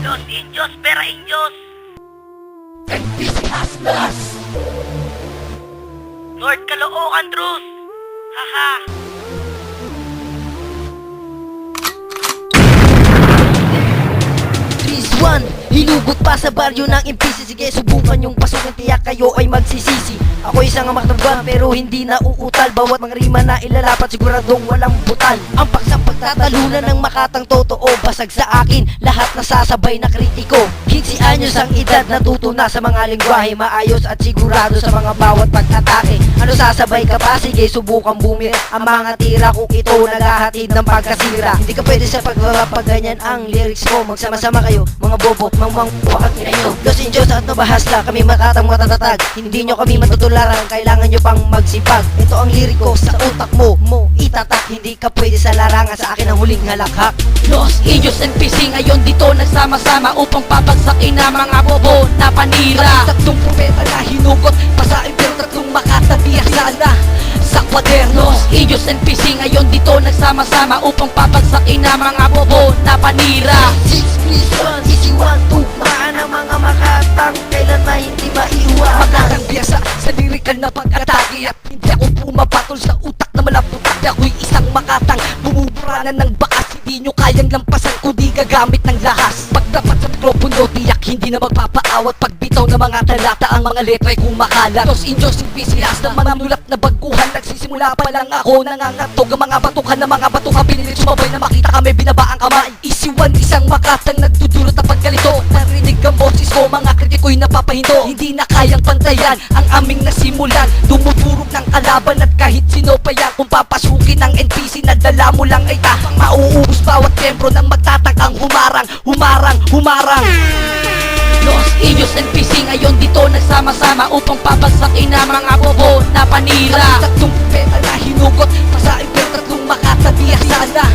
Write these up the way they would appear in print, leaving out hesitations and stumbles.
Los Indios pera Indios. Haslas! Lord Caloocan Drus. Haha. One, hinugot pa sa baryo ng impisi. Sige, subukan yung pasukin, tiyak kayo ay magsisisi. Ako isang amaktaban pero hindi na uutal. Bawat mga rima na ilalapat siguradong walang butal. Ang paksang pagtatalunan ng makatang totoo. Basag sa akin, lahat nasasabay na kritiko. 15 anyos ang edad, natuto na sa mga lingwahe. Maayos at sigurado sa mga bawat pag-atake. Ano sasabay ka pa? Sige, subukan bumira ang mga tira kung ito naghahatid ng pagkasira. Hindi ka pwede sa pagrarap pag ganyan ang lyrics ko. Magsama-sama kayo, mga bobo, mangmang wakag ina nyo. Los Indios at nabahasla, kami makatang matatatag. Hindi nyo kami matutularan, kailangan nyo pang magsipag. Ito ang liriko sa utak mo itatak. Hindi ka pwede sa larangan, sa akin ang huling halakhak. Los Indios and PC ngayon dito nagsama-sama upang papagsakin na mga bobo na panira. Tatlong propeta na hinugot, pasain pero tatlong makatabiyak sana sa kwaderno. Los Indios and PC ngayon dito nagsama-sama upang papagsakin na mga bobo na panira. 6-3-1, easy 1, tugmaan ang mga makatang, kailan na hindi maiiwanan. Makatang biyasa sa lirikal na pag-atake, at hindi ako pumapatol sa utak na malaputak. Ako'y isang makatang bumuburanan ng bakas. Hindi nyo kayang lampasan kundi gagamit ng lahas. Pagdapat sa mikropono, tiyak hindi na magpapaawat. Pagbitaw ng mga talata, ang mga letra'y kumakalat. Los Indios yung pisilas ng mga nulat na baguhan. Nagsisimula pa lang ako nangangatog. Ang mga batukan ng mga batukan, pinilit sumabay na makita kami binabaang kamay. Isiwan isang makatang nagdudulot na pagkalito. Narinig ang boses ko, mga kritiko'y napapahinto. Hindi na kayang pantayan ang aming nasimulan. Dumudurog ng kalaban at kahit sino pa yan. Kung papasukin ng NPC na dala mo lang ay tapang mauubos bawat membro ng magtatakang humarang, humarang, humarang. Los Indios and PC ngayon dito nagsama-sama upang papagsakin na mga bobo na panira. Tatlong peta na hinugot, pasain pero tatlong makatabiyak sana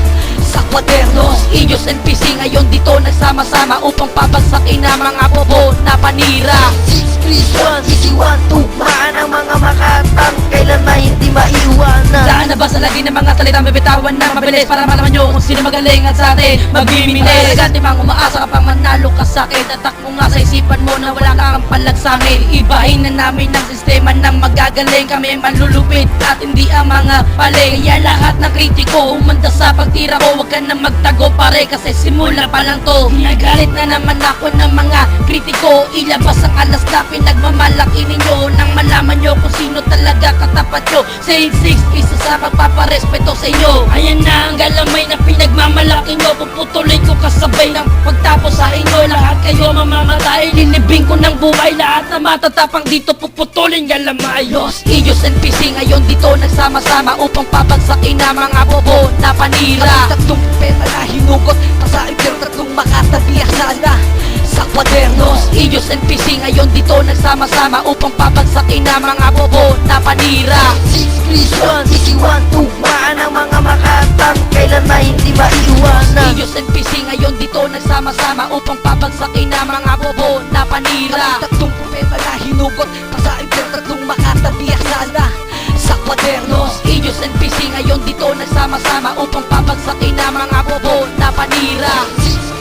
sa kwaderno. Los Indios and PC ngayon dito nagsama-sama upang papagsakin na mga bobo na panira. 6-3-1, easy 1, tugmaan ang mga makatang, kailan na hindi maiiwanan. Saan na ba sa lagi ng mga salita mabitawan na mabilis para malaman nyo kung sino magaling at sa atin magbibigay. Ganti mang umaasa ka pang manalo ka sa'kin. Tatak mo nga sa isipan mo na wala kang palagsangin. Ibahin na namin ang sistema ng magagaling. Kami manlulupit at hindi ang mga paling. Kaya lahat ng kritiko umanda sa pagtira ko. Huwag ka na magtago pare kasi simula pa lang to. Ginagalit na naman ako ng mga kritiko. Ilabas ang alas na pinagmamalaki ninyo nang malaman nyo kung sino talaga katapat nyo. Saying 6, isa sa pagpaparespeto sa inyo. Ayan na ang galamay na pinagmamalaki nyo. Puputulin ko kasabay ng pagtapos sa inyo. Lahat kayo mamamatay, lilibing ko ng buhay. Lahat na matatapang dito puputulin galamay. Los Indios and PC ngayon dito nagsama-sama upang papagsakin na mga bobo na panira. Tatlong peta na hinugot, pasain pero tatlong makatabiyak sana sa kwaderno. Los Indios and PC ngayon dito nagsama-sama upang papagsakin na mga bobo na panira. 6-3-1, easy 1, tugmaan ang mga makatang, kailan na hindi maiiwanan. Indios and PC ngayon dito nagsama-sama upang papagsakin na mga bobo na panira. Tatlong propeta na hinugot, pasain pero tatlong makatabiyak sana sa kwaderno. Los Indios and PC ngayon dito nagsama-sama upang papagsakin na mga bobo na panira.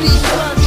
6-3-1,